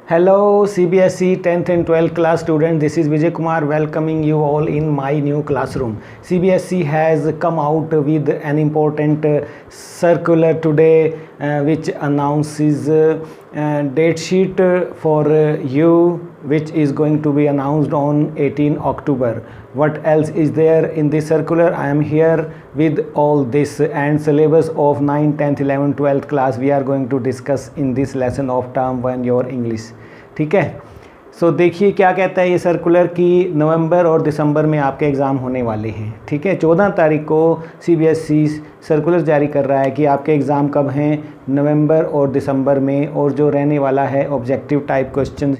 Hello CBSE 10th and 12th class students, this is Vijay Kumar welcoming you all in my new classroom. CBSE has come out with an important circular today which announces date sheet for you, which is going to be announced on 18 October. What else is there in this circular? I am here with all this and syllabus of 9th, 10th, 11th, 12th class we are going to discuss in this lesson of term 1 your English. ठीक है, सो देखिए क्या कहता है ये circular कि नवंबर और दिसंबर में आपके एग्ज़ाम होने वाले हैं। ठीक है, 14 तारीख को CBSE सर्कुलर जारी कर रहा है कि आपके एग्ज़ाम कब हैं, नवंबर और दिसंबर में, और जो रहने वाला है objective type question.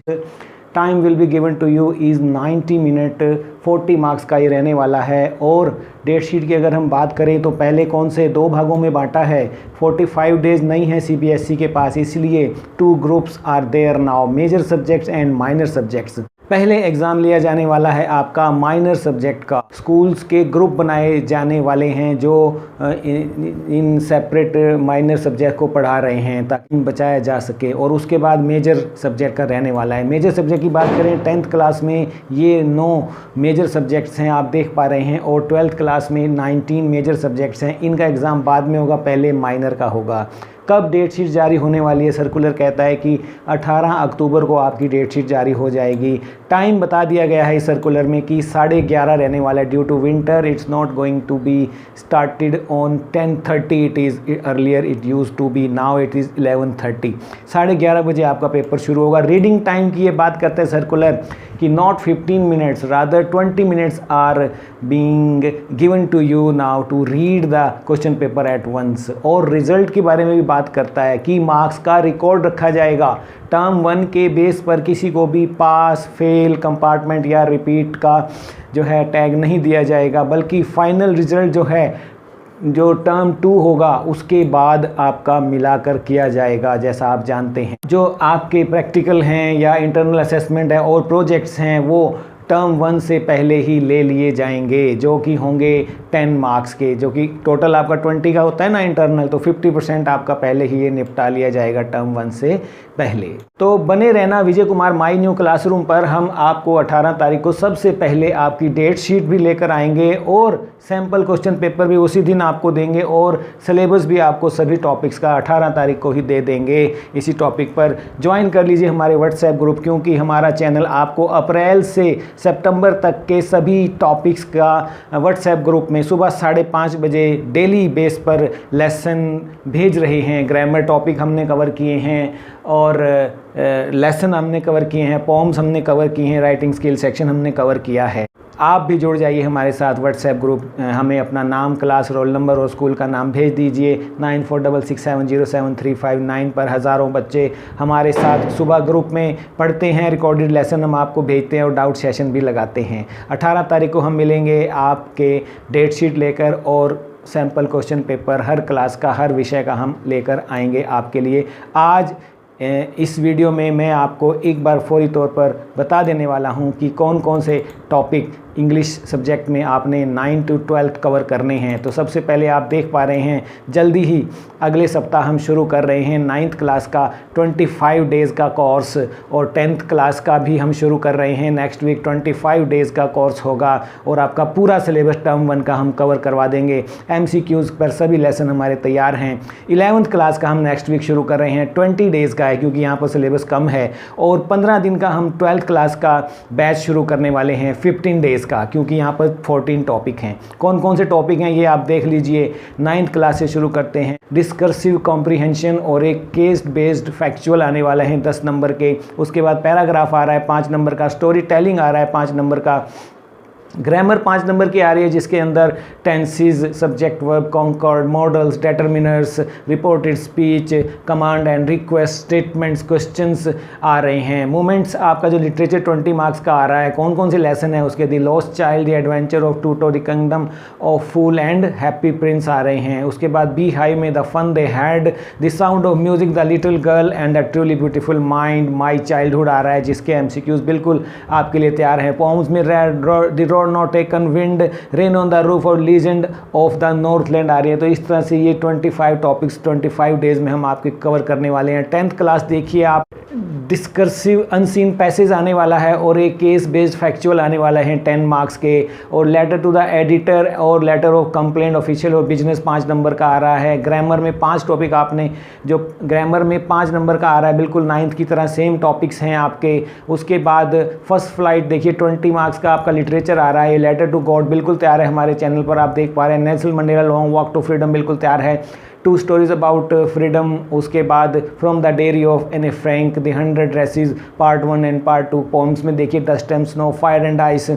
Time will be given to you is 90 minute, 40 marks का ये रहने वाला है। और डेट शीट की अगर हम बात करें तो पहले कौन से 2 भागों में बांटा है, 45 डेज नहीं है CBSE के पास, इसलिए 2 groups are there now, major subjects and minor subjects. पहले एग्ज़ाम लिया जाने वाला है आपका माइनर सब्जेक्ट का, स्कूल्स के ग्रुप बनाए जाने वाले हैं जो इन सेपरेट माइनर सब्जेक्ट को पढ़ा रहे हैं ताकि बचाया जा सके, और उसके बाद मेजर सब्जेक्ट का रहने वाला है। मेजर सब्जेक्ट की बात करें 10th क्लास में ये 9 मेजर सब्जेक्ट्स हैं आप देख पा रहे हैं, और 12th क्लास में 19 मेजर सब्जेक्ट्स हैं। इनका एग्ज़ाम बाद में होगा, पहले माइनर का होगा। कब डेट शीट जारी होने वाली है, सर्कुलर कहता है कि 18 अक्टूबर को आपकी डेट शीट जारी हो जाएगी। टाइम बता दिया गया है इस सर्कुलर में कि 11:30 रहने वाला है। Due to winter it's not going to be started on 10:30, it is earlier it use to be, now it is 11:30। 11:30 बजे आपका पेपर शुरू होगा। रीडिंग टाइम की ये बात करते हैं सर्कुलर कि not 15 minutes rather 20 minutes are being given to you now to read the question paper at once. और रिजल्ट के बारे में भी बात करता है कि मार्क्स का रिकॉर्ड रखा जाएगा। टर्म 1 के बेस पर किसी को भी पास, फेल, कंपार्टमेंट या रिपीट का जो है टैग नहीं दिया जाएगा, बल्कि फाइनल रिजल्ट जो है जो टर्म 2 होगा उसके बाद आपका मिलाकर किया जाएगा। जैसा आप जानते हैं जो आपके प्रैक्टिकल हैं या इंटरनल असेसमेंट है और प्रोजेक्ट्स हैं वो टर्म 1 से पहले ही ले लिए जाएंगे, जो कि होंगे 10 मार्क्स के, जो कि टोटल आपका 20 का होता है ना इंटरनल, तो 50% आपका पहले ही ये निपटा लिया जाएगा टर्म 1 से पहले। तो बने रहना Vijay Kumar my new classroom पर। हम आपको 18 तारीख को सबसे पहले आपकी डेट शीट भी लेकर आएंगे और सैम्पल क्वेश्चन पेपर भी उसी दिन आपको देंगे, और सिलेबस भी आपको सभी टॉपिक्स का 18 तारीख को ही दे देंगे। इसी टॉपिक पर ज्वाइन कर लीजिए हमारे व्हाट्सएप ग्रुप, क्योंकि हमारा चैनल आपको अप्रैल से सितंबर तक के सभी टॉपिक्स का व्हाट्सएप ग्रुप में सुबह 5:30 बजे डेली बेस पर लेसन भेज रहे हैं। ग्रामर टॉपिक हमने कवर किए हैं और लेसन हमने कवर किए हैं, पॉम्स हमने कवर किए हैं, राइटिंग स्किल सेक्शन हमने कवर किया है। आप भी जुड़ जाइए हमारे साथ व्हाट्सएप ग्रुप। हमें अपना नाम, क्लास, रोल नंबर और स्कूल का नाम भेज दीजिए 9466707359 पर। हज़ारों बच्चे हमारे साथ सुबह ग्रुप में पढ़ते हैं, रिकॉर्डेड लेसन हम आपको भेजते हैं और डाउट सेशन भी लगाते हैं। 18 तारीख को हम मिलेंगे आपके डेट शीट लेकर, और सैम्पल क्वेश्चन पेपर हर क्लास का, हर विषय का हम लेकर आएंगे आपके लिए। आज इस वीडियो में मैं आपको एक बार फौरी तौर पर बता देने वाला हूं कि कौन कौन से टॉपिक इंग्लिश सब्जेक्ट में आपने 9 to 12 कवर करने हैं। तो सबसे पहले आप देख पा रहे हैं जल्दी ही अगले सप्ताह हम शुरू कर रहे हैं 9th क्लास का 25 डेज़ का कोर्स, और 10th क्लास का भी हम शुरू कर रहे हैं नेक्स्ट वीक। 25 डेज़ का कोर्स होगा और आपका पूरा सिलेबस टर्म 1 का हम कवर करवा देंगे। MCQs पर सभी लेसन हमारे तैयार हैं। 11th क्लास का हम नेक्स्ट वीक शुरू कर रहे हैं, 20 डेज़ का है क्योंकि यहाँ पर सिलेबस कम है, और 15 दिन का हम 12th क्लास का बैच शुरू करने वाले हैं 15 डेज़ का, क्योंकि यहाँ पर 14 टॉपिक हैं। कौन कौन से टॉपिक हैं ये आप देख लीजिए। 9th क्लास से शुरू करते हैं, डिस्कर्सिव कॉम्प्रीहेंशन और एक केस बेस्ड फैक्चुअल आने वाले हैं 10 नंबर के। उसके बाद पैराग्राफ आ रहा है 5 नंबर का, स्टोरी टेलिंग आ रहा है 5 नंबर का, ग्रामर 5 नंबर की आ रही है जिसके अंदर tenses, subject, verb, concord, modals, determiners, reported speech, command and request, statements, questions आ रहे हैं। मोमेंट्स आपका जो लिटरेचर 20 मार्क्स का आ रहा है। कौन कौन से लेसन है उसके, the lost child, the adventure of Toto, the kingdom of fool and happy prince आ रहे हैं। उसके बाद बी हाई में the fun they had, the sound of music, the little girl and the truly beautiful mind, my childhood आ रहा है जिसके MCQs बिल्कुल आपके लिए तैयार हैं। पॉम्स में द और not taken, wind, rain on the roof और लीजेंड ऑफ द नॉर्थलैंड आ रही है। तो इस तरह से ये 25 टॉपिक्स 25 डेज में हम आपके कवर करने वाले हैं। 10th क्लास देखिए आप, डिस्कर्सिव अनसीन पैसेज आने वाला है और एक केस बेस्ड फैक्चुअल आने वाला है 10 मार्क्स के, और लेटर टू द एडिटर और लेटर ऑफ कंप्लेंट ऑफिशियल और बिजनेस 5 नंबर का आ रहा है। ग्रामर में 5 टॉपिक आपने जो ग्रामर में 5 नंबर का आ रहा है, बिल्कुल 9th की तरह सेम टॉपिक्स हैं आपके। उसके बाद फर्स्ट फ्लाइट देखिए 20 मार्क्स का आपका लिटरेचर आ रहा है। लेटर टू गॉड बिल्कुल तैयार है, हमारे चैनल पर आप देख पा रहे हैं। Nelson Mandela long walk to freedom बिल्कुल तैयार है। 2 स्टोरीज अबाउट फ्रीडम, उसके बाद from the diary of Anne a Frank, the 100 dresses part 1 and part 2। Poems में देखिए the stem snow, fire and ice,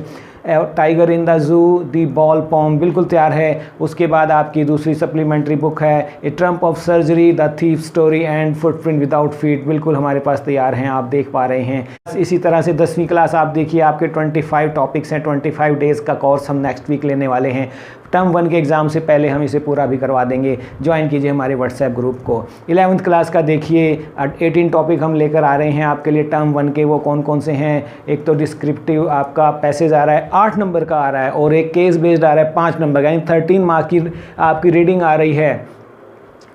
tiger in the zoo, the ball पॉम बिल्कुल तैयार है। उसके बाद आपकी दूसरी सप्लीमेंट्री बुक है a triumph of surgery, the thief story and footprint without feet बिल्कुल हमारे पास तैयार हैं, आप देख पा रहे हैं। इसी तरह से 10वीं क्लास आप देखिए, आपके 25 टॉपिक्स हैं। 25 डेज़ का कोर्स हम नेक्स्ट वीक लेने वाले हैं। टर्म 1 के एग्ज़ाम से पहले हम इसे पूरा भी करवा देंगे। ज्वाइन कीजिए हमारे व्हाट्सएप ग्रुप को। 11th क्लास का देखिए 18 टॉपिक हम लेकर आ रहे हैं आपके लिए टर्म 1 के। वो कौन कौन से हैं? एक तो डिस्क्रिप्टिव आपका पैसेज आ रहा है 8 नंबर का आ रहा है, और एक केस बेस्ड आ रहा है 5 नंबर का, यानी 13 मार्क की आपकी रीडिंग आ रही है।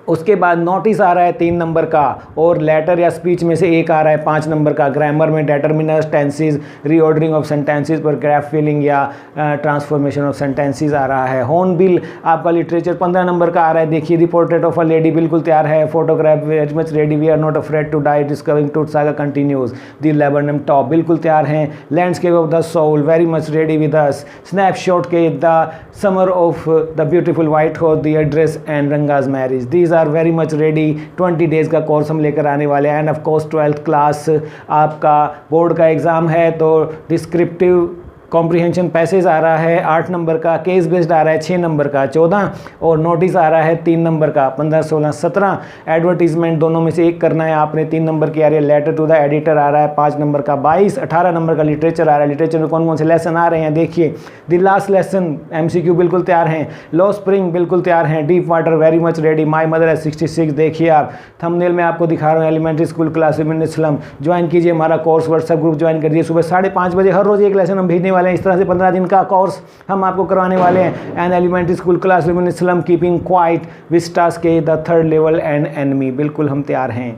उसके बाद नोटिस आ रहा है 3 नंबर का, और लेटर या स्पीच में से एक आ रहा है 5 नंबर का। ग्रामर में डेटर्मिनर्स, टेंसेस, रीऑर्डरिंग ऑफ सेंटेंसेस पर ग्राफ फिलिंग या ट्रांसफॉर्मेशन ऑफ सेंटेंसेस आ रहा है। हॉर्नबिल आपका लिटरेचर 15 नंबर का आ रहा है। देखिए the portrait of a lady बिल्कुल तैयार है। Photograph very much ready, we are not afraid to die, discovering truth saga continues, the laburnum top बिल्कुल तैयार हैं। Landscape of the soul very much ready with us. Snapshot के the summer of the beautiful white horse, the address and Ranga's marriage, these are very much ready. 20 days का course हम लेकर आने वाले हैं। End of course 12th class आपका board का exam है, तो डिस्क्रिप्टिव कॉम्प्रीहेंशन पैसेज आ रहा है 8 नंबर का, केस बेस्ड आ रहा है 6 नंबर का 14, और नोटिस आ रहा है 3 नंबर का 15, 16, 17। एडवर्टीजमेंट दोनों में से एक करना है आपने, 3 नंबर की आ रही है। लेटर टू द एडिटर आ रहा है 5 नंबर का 22, 18 नंबर का लिटरेचर आ रहा है। लिटरेचर में कौन कौन से लेसन आ रहे हैं देखिए। द लास्ट लेसन MCQ बिल्कुल तैयार हैं। लो स्प्रिंग बिल्कुल तैयार हैं। Deep water very much ready. My mother है 66 देखिए आप, थंबनेल में आपको दिखा रहा हूँ। एलिमेंट्री स्कूल क्लास विमेन इस्लाम ज्वाइन कीजिए हमारा कोर्स, व्हाट्सएप ग्रुप ज्वाइन करिए। सुबह 5:30 बजे हर रोज़ एक लेसन हम भेजने वाले हैं। इस तरह से 15 दिन का कोर्स हम आपको करवाने वाले हैं। And elementary school class women Islam keeping quiet, vistas के the 3rd level and enemy बिल्कुल हम तैयार हैं।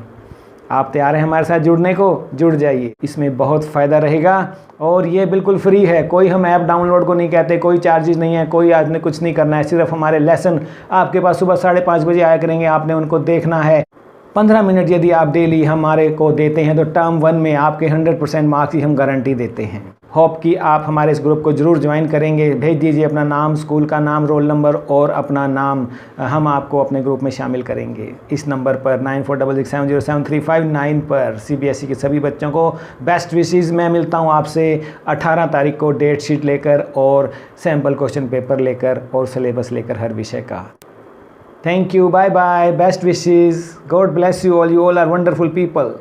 आप तैयार हैं हमारे साथ जुड़ने को? जुड़ जाइए, इसमें बहुत फ़ायदा रहेगा और ये बिल्कुल फ्री है। कोई हम ऐप डाउनलोड को नहीं कहते, कोई चार्जेस नहीं है, कोई आपने कुछ नहीं करना है। सिर्फ हमारे लेसन आपके पास सुबह 5:30 बजे आया करेंगे, आपने उनको देखना है। 15 मिनट यदि आप डेली हमारे को देते हैं तो टर्म 1 में आपके 100% मार्क्स की हम गारंटी देते हैं। होप कि आप हमारे इस ग्रुप को ज़रूर ज्वाइन करेंगे। भेज दीजिए अपना नाम, स्कूल का नाम, रोल नंबर और अपना नाम, हम आपको अपने ग्रुप में शामिल करेंगे। इस नंबर पर 9466707359 पर CBSE के सभी बच्चों को बेस्ट विशेज़। मैं मिलता हूँ आपसे 18 तारीख को डेट शीट लेकर और सैम्पल क्वेश्चन पेपर लेकर और सिलेबस लेकर हर विषय का। Thank you, bye bye, best wishes, God bless you all are wonderful people.